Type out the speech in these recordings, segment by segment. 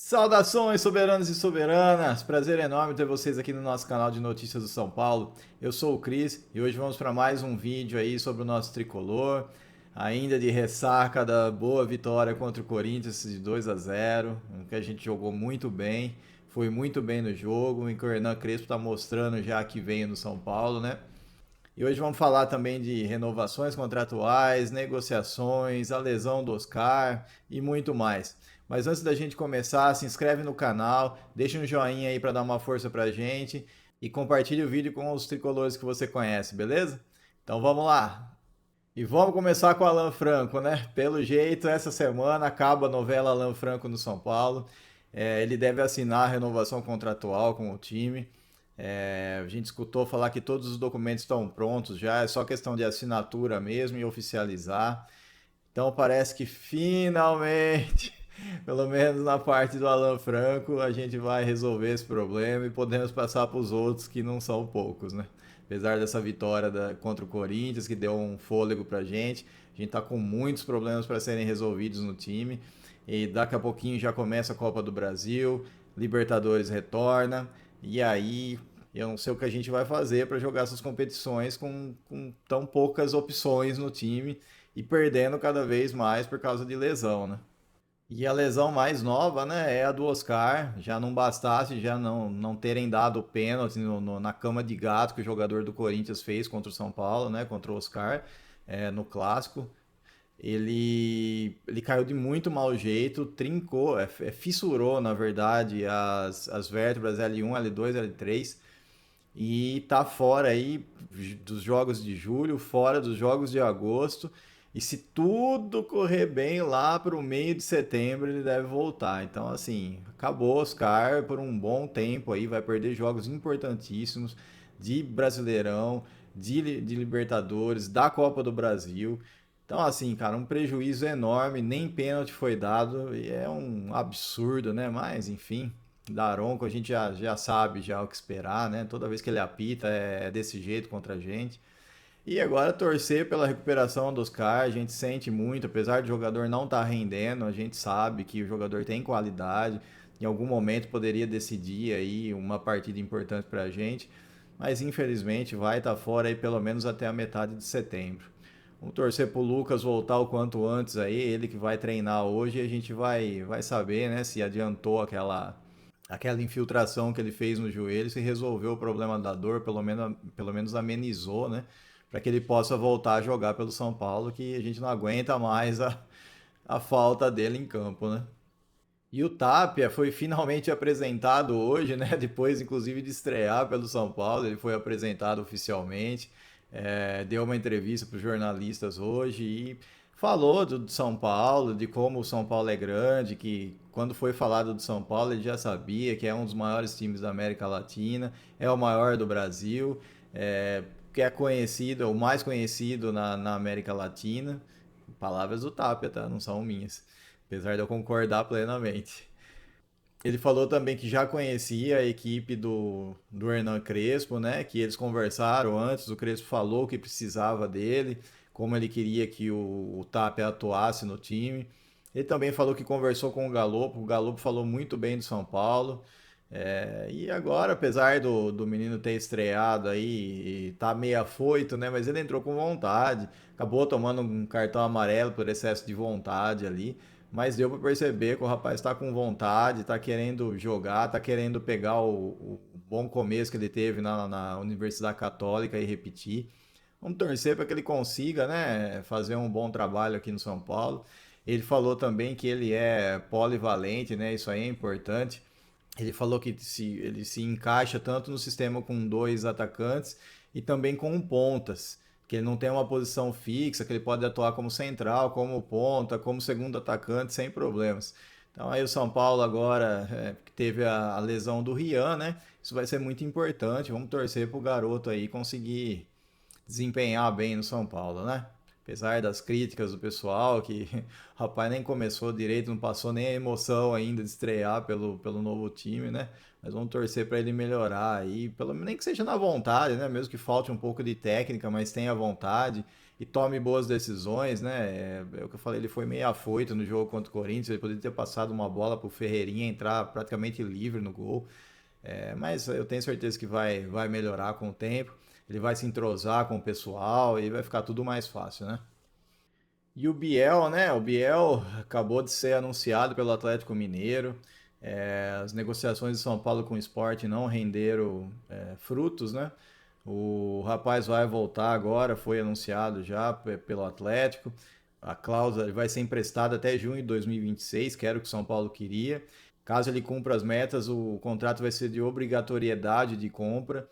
Saudações, soberanos e soberanas! Prazer enorme ter vocês aqui no nosso canal de notícias do São Paulo. Eu sou o Cris e hoje vamos para mais um vídeo aí sobre o nosso tricolor. Ainda de ressaca da boa vitória contra o Corinthians de 2-0, que a gente jogou muito bem, foi muito bem no jogo, e que o Hernan Crespo está mostrando já que veio no São Paulo, né? E hoje vamos falar também de renovações contratuais, negociações, a lesão do Oscar e muito mais. Mas antes da gente começar, se inscreve no canal, deixa um joinha aí para dar uma força pra gente e compartilhe o vídeo com os tricolores que você conhece, beleza? Então vamos lá. E vamos começar com o Alan Franco, né? Pelo jeito, essa semana acaba a novela Alan Franco no São Paulo. Ele deve assinar a renovação contratual com o time. A gente escutou falar que todos os documentos estão prontos já, é só questão de assinatura mesmo e oficializar. Então parece que finalmente, pelo menos na parte do Alan Franco, a gente vai resolver esse problema e podemos passar para os outros que não são poucos, né? Apesar dessa vitória contra o Corinthians, que deu um fôlego para a gente está com muitos problemas para serem resolvidos no time. E daqui a pouquinho já começa a Copa do Brasil, Libertadores retorna, e aí eu não sei o que a gente vai fazer para jogar essas competições com tão poucas opções no time e perdendo cada vez mais por causa de lesão, né? E a lesão mais nova, né, é a do Oscar. Já não bastasse já não terem dado o pênalti na cama de gato que o jogador do Corinthians fez contra o São Paulo, né, contra o Oscar, no clássico. Ele caiu de muito mau jeito, trincou, fissurou, na verdade, as vértebras L1, L2, L3 e tá fora aí dos jogos de julho, fora dos jogos de agosto. E se tudo correr bem lá para o meio de setembro, ele deve voltar. Então, assim, acabou o Oscar por um bom tempo aí, vai perder jogos importantíssimos de Brasileirão, de Libertadores, da Copa do Brasil. Então, assim, cara, um prejuízo enorme, nem pênalti foi dado, e é um absurdo, né? Mas, enfim, Daronco a gente já sabe já o que esperar, né? Toda vez que ele apita é desse jeito contra a gente. E agora torcer pela recuperação dos caras, a gente sente muito, apesar do jogador não estar rendendo, a gente sabe que o jogador tem qualidade, em algum momento poderia decidir aí uma partida importante pra gente, mas infelizmente vai estar fora aí pelo menos até a metade de setembro. Vamos torcer pro Lucas voltar o quanto antes aí, ele que vai treinar hoje e a gente vai saber, né, se adiantou aquela infiltração que ele fez no joelho, se resolveu o problema da dor, pelo menos amenizou, né? Para que ele possa voltar a jogar pelo São Paulo, que a gente não aguenta mais a falta dele em campo, né? E o Tapia foi finalmente apresentado hoje, né? Depois, inclusive, de estrear pelo São Paulo, ele foi apresentado oficialmente, deu uma entrevista para os jornalistas hoje e falou do São Paulo, de como o São Paulo é grande, que quando foi falado do São Paulo ele já sabia que é um dos maiores times da América Latina, é o maior do Brasil, que é conhecido, o mais conhecido na América Latina. Palavras do Tapia, tá? Não são minhas. Apesar de eu concordar plenamente. Ele falou também que já conhecia a equipe do Hernan Crespo, né? Que eles conversaram antes, o Crespo falou que precisava dele, como ele queria que o Tapia atuasse no time. Ele também falou que conversou com o Galopo falou muito bem do São Paulo. E agora, apesar do menino ter estreado aí e tá meio afoito, né? Mas ele entrou com vontade, acabou tomando um cartão amarelo por excesso de vontade ali. Mas deu para perceber que o rapaz está com vontade, está querendo jogar, está querendo pegar o bom começo que ele teve na Universidade Católica e repetir. Vamos torcer para que ele consiga, né, fazer um bom trabalho aqui no São Paulo. Ele falou também que ele é polivalente, né? Isso aí é importante. Ele falou que ele se encaixa tanto no sistema com dois atacantes e também com pontas, que ele não tem uma posição fixa, que ele pode atuar como central, como ponta, como segundo atacante sem problemas. Então aí o São Paulo agora que teve a lesão do Rian, né? Isso vai ser muito importante. Vamos torcer para o garoto aí conseguir desempenhar bem no São Paulo, né? Apesar das críticas do pessoal, que o rapaz nem começou direito, não passou nem a emoção ainda de estrear pelo novo time, né? Mas vamos torcer para ele melhorar aí, nem que seja na vontade, né? Mesmo que falte um pouco de técnica, mas tenha vontade. e tome boas decisões, né? É o que eu falei, ele foi meio afoito no jogo contra o Corinthians, ele poderia ter passado uma bola pro Ferreirinha entrar praticamente livre no gol. Mas eu tenho certeza que vai melhorar com o tempo. Ele vai se entrosar com o pessoal e vai ficar tudo mais fácil, né? E o Biel, né? O Biel acabou de ser anunciado pelo Atlético Mineiro. As negociações de São Paulo com o Sport não renderam frutos, né? O rapaz vai voltar agora, foi anunciado já pelo Atlético. A cláusula ele vai ser emprestada até junho de 2026, que era o que o São Paulo queria. Caso ele cumpra as metas, o contrato vai ser de obrigatoriedade de compra,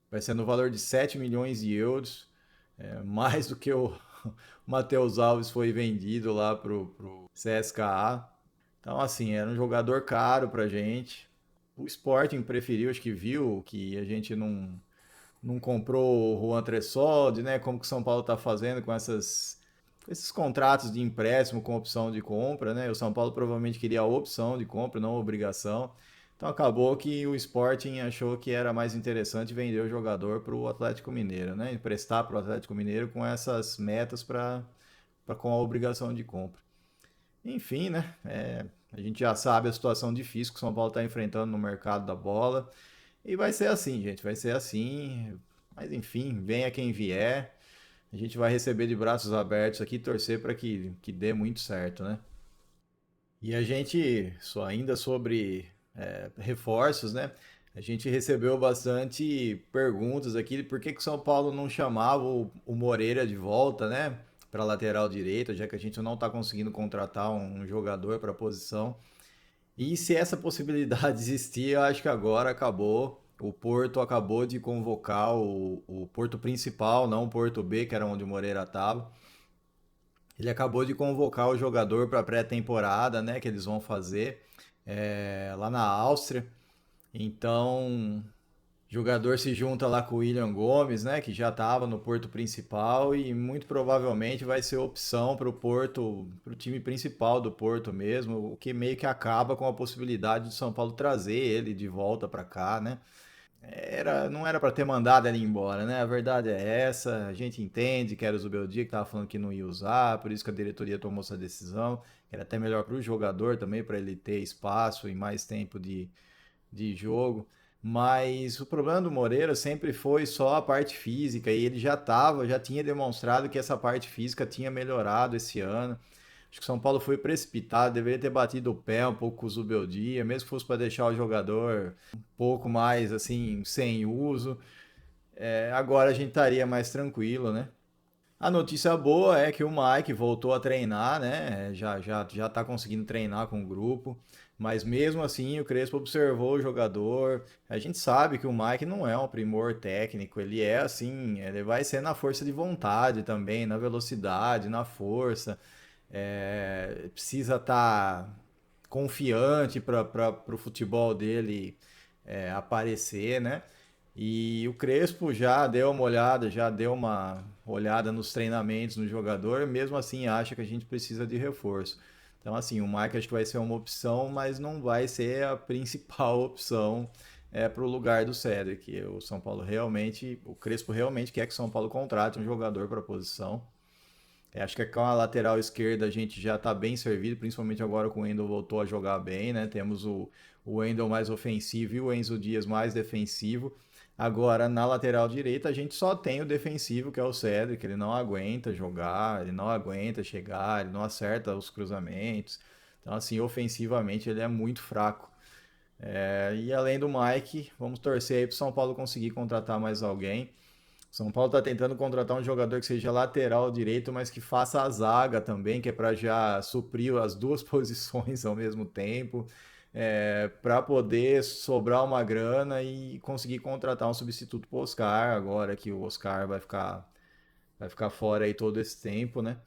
vai ser no valor de 7 milhões de euros, mais do que o Matheus Alves foi vendido lá pro CSKA. Então, assim, era um jogador caro pra gente. O Sporting preferiu, acho que viu que a gente não comprou o Juan Tressolde, né? Como que o São Paulo está fazendo com esses contratos de empréstimo com opção de compra, né? O São Paulo provavelmente queria a opção de compra, não a obrigação. Então acabou que o Sporting achou que era mais interessante vender o jogador para o Atlético Mineiro, né? Emprestar para o Atlético Mineiro com essas metas com a obrigação de compra. Enfim, né? A gente já sabe a situação difícil que o São Paulo está enfrentando no mercado da bola. E vai ser assim, gente, vai ser assim. Mas enfim, venha quem vier. A gente vai receber de braços abertos aqui, torcer para que dê muito certo, né? E a gente, só ainda sobre reforços, né? A gente recebeu bastante perguntas aqui de por que o São Paulo não chamava o Moreira de volta, né? Para lateral direita, já que a gente não está conseguindo contratar um jogador para a posição. E se essa possibilidade existir, eu acho que agora acabou. O Porto acabou de convocar o Porto principal, não o Porto B, que era onde o Moreira estava. Ele acabou de convocar o jogador para a pré-temporada, né, que eles vão fazer lá na Áustria. Então, o jogador se junta lá com o William Gomes, né, que já estava no Porto principal e muito provavelmente vai ser opção para o Porto, para o time principal do Porto mesmo, o que meio que acaba com a possibilidade do São Paulo trazer ele de volta para cá, né? Não era para ter mandado ele embora, né? A verdade é essa. A gente entende que era o Zubeldia que estava falando que não ia usar, por isso que a diretoria tomou essa decisão. Era até melhor para o jogador também, para ele ter espaço e mais tempo de jogo. Mas o problema do Moreira sempre foi só a parte física e ele já tinha demonstrado que essa parte física tinha melhorado esse ano. Acho que o São Paulo foi precipitado, deveria ter batido o pé um pouco com o Zubeldia, mesmo que fosse para deixar o jogador um pouco mais assim, sem uso. Agora a gente estaria mais tranquilo, né? A notícia boa é que o Mike voltou a treinar, né? Já tá conseguindo treinar com o grupo. Mas mesmo assim, o Crespo observou o jogador. A gente sabe que o Mike não é um primor técnico, ele é assim, ele vai ser na força de vontade também, na velocidade, na força. Precisa estar confiante para o futebol dele aparecer, né? E o Crespo já deu uma olhada nos treinamentos no jogador, mesmo assim acha que a gente precisa de reforço. Então, assim, o Mike acho que vai ser uma opção, mas não vai ser a principal opção para o lugar do Cedric. O São Paulo realmente, o Crespo realmente quer que o São Paulo contrate um jogador para a posição. Acho que com a lateral esquerda a gente já está bem servido, principalmente agora que o Wendel voltou a jogar bem, né? Temos o Wendel mais ofensivo e o Enzo Dias mais defensivo. Agora, na lateral direita, a gente só tem o defensivo, que é o Cedric, ele não aguenta jogar, ele não aguenta chegar, ele não acerta os cruzamentos. Então, assim, ofensivamente ele é muito fraco. E além do Mike, vamos torcer aí para o São Paulo conseguir contratar mais alguém. São Paulo está tentando contratar um jogador que seja lateral direito, mas que faça a zaga também, que é para já suprir as duas posições ao mesmo tempo, para poder sobrar uma grana e conseguir contratar um substituto para o Oscar, agora que o Oscar vai ficar fora aí todo esse tempo, né?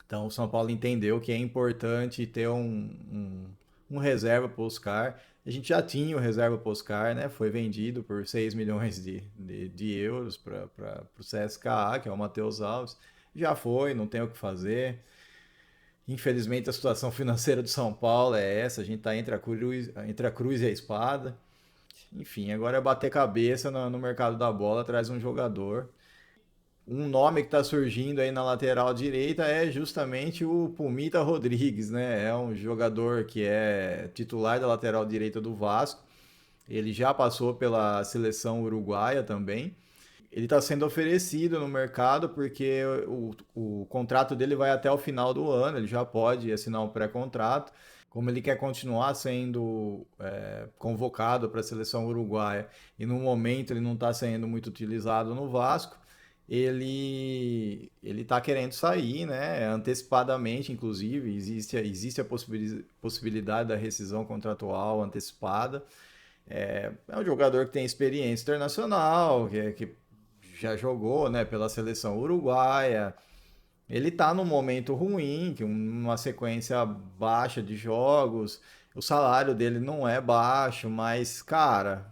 Então o São Paulo entendeu que é importante ter um reserva para o Oscar. A gente já tinha o reserva para o Oscar, né? Foi vendido por 6 milhões de euros para o CSKA, que é o Matheus Alves. Já foi, não tem o que fazer. Infelizmente a situação financeira do São Paulo é essa, a gente está entre a cruz e a espada. Enfim, agora é bater cabeça no mercado da bola, traz um jogador. Um nome que está surgindo aí na lateral direita é justamente o Pumita Rodrigues, né? É um jogador que é titular da lateral direita do Vasco. Ele já passou pela seleção uruguaia também. Ele está sendo oferecido no mercado porque o contrato dele vai até o final do ano, ele já pode assinar um pré-contrato. Como ele quer continuar sendo convocado para a seleção uruguaia e no momento ele não está sendo muito utilizado no Vasco, ele está querendo sair, né? Antecipadamente, inclusive, existe a possibilidade da rescisão contratual antecipada. É um jogador que tem experiência internacional, que já jogou, né, pela seleção uruguaia. Ele tá num momento ruim, que uma sequência baixa de jogos. O salário dele não é baixo, mas, cara,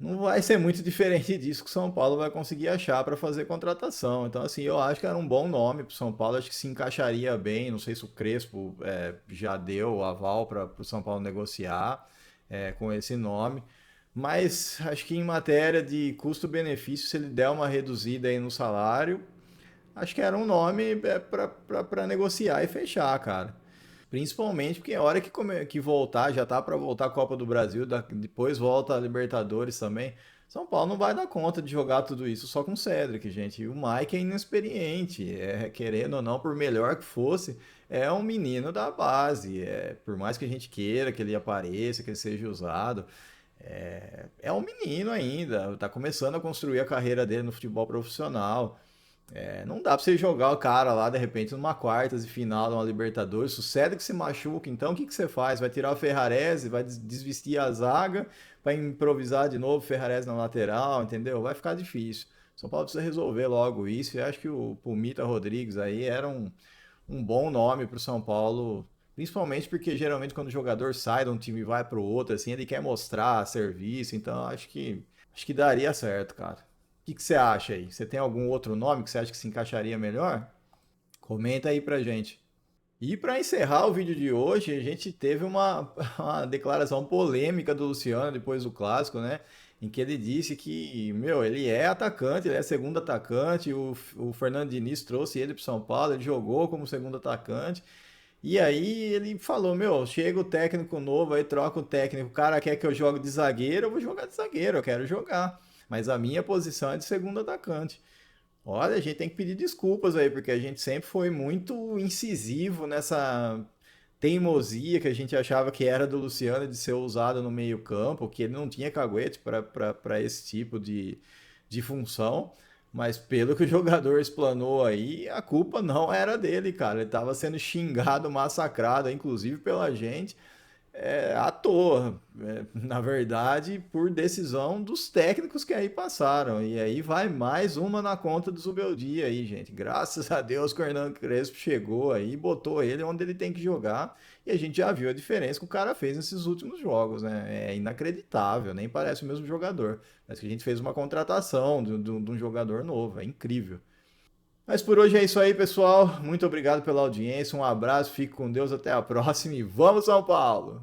não vai ser muito diferente disso que o São Paulo vai conseguir achar para fazer contratação. Então, assim, eu acho que era um bom nome para o São Paulo, acho que se encaixaria bem. Não sei se o Crespo já deu o aval para o São Paulo negociar com esse nome. Mas acho que em matéria de custo-benefício, se ele der uma reduzida aí no salário, acho que era um nome para negociar e fechar, cara. Principalmente porque a hora que voltar, já tá para voltar a Copa do Brasil, depois volta a Libertadores também. São Paulo não vai dar conta de jogar tudo isso só com o Cedric, gente. E o Mike é inexperiente, querendo ou não, por melhor que fosse, é um menino da base. Por mais que a gente queira que ele apareça, que ele seja usado, é um menino ainda, tá começando a construir a carreira dele no futebol profissional. Não dá pra você jogar o cara lá, de repente, numa quartas de final de uma Libertadores. Sucede que se machuca, então o que que você faz? Vai tirar o Ferrarese, vai desvestir a zaga, vai improvisar de novo o Ferrarese na lateral, entendeu? Vai ficar difícil. São Paulo precisa resolver logo isso. E acho que o Pumita Rodrigues aí era um bom nome pro São Paulo. Principalmente porque geralmente quando o jogador sai de um time e vai pro outro, assim, ele quer mostrar serviço. Então acho que daria certo, cara. O que você acha aí? Você tem algum outro nome que você acha que se encaixaria melhor? Comenta aí pra gente. E para encerrar o vídeo de hoje, a gente teve uma declaração polêmica do Luciano depois do clássico, né? Em que ele disse que, meu, ele é atacante, ele é segundo atacante. O Fernando Diniz trouxe ele para São Paulo, ele jogou como segundo atacante. E aí ele falou: Meu, chega o técnico novo, aí troca o técnico. O cara quer que eu jogue de zagueiro, eu vou jogar de zagueiro, eu quero jogar. Mas a minha posição é de segundo atacante. Olha, a gente tem que pedir desculpas aí, porque a gente sempre foi muito incisivo nessa teimosia que a gente achava que era do Luciano de ser usado no meio-campo, que ele não tinha caguete para esse tipo de função. Mas pelo que o jogador explanou aí, a culpa não era dele, cara. Ele estava sendo xingado, massacrado, inclusive pela gente à toa, na verdade, por decisão dos técnicos que aí passaram. E aí vai mais uma na conta do Zubeldia aí, gente. Graças a Deus que o Hernan Crespo chegou aí e botou ele onde ele tem que jogar. E a gente já viu a diferença que o cara fez nesses últimos jogos, né? É inacreditável, nem parece o mesmo jogador. Parece que a gente fez uma contratação de um jogador novo, é incrível. Mas por hoje é isso aí, pessoal. Muito obrigado pela audiência, um abraço, fique com Deus, até a próxima e vamos São Paulo!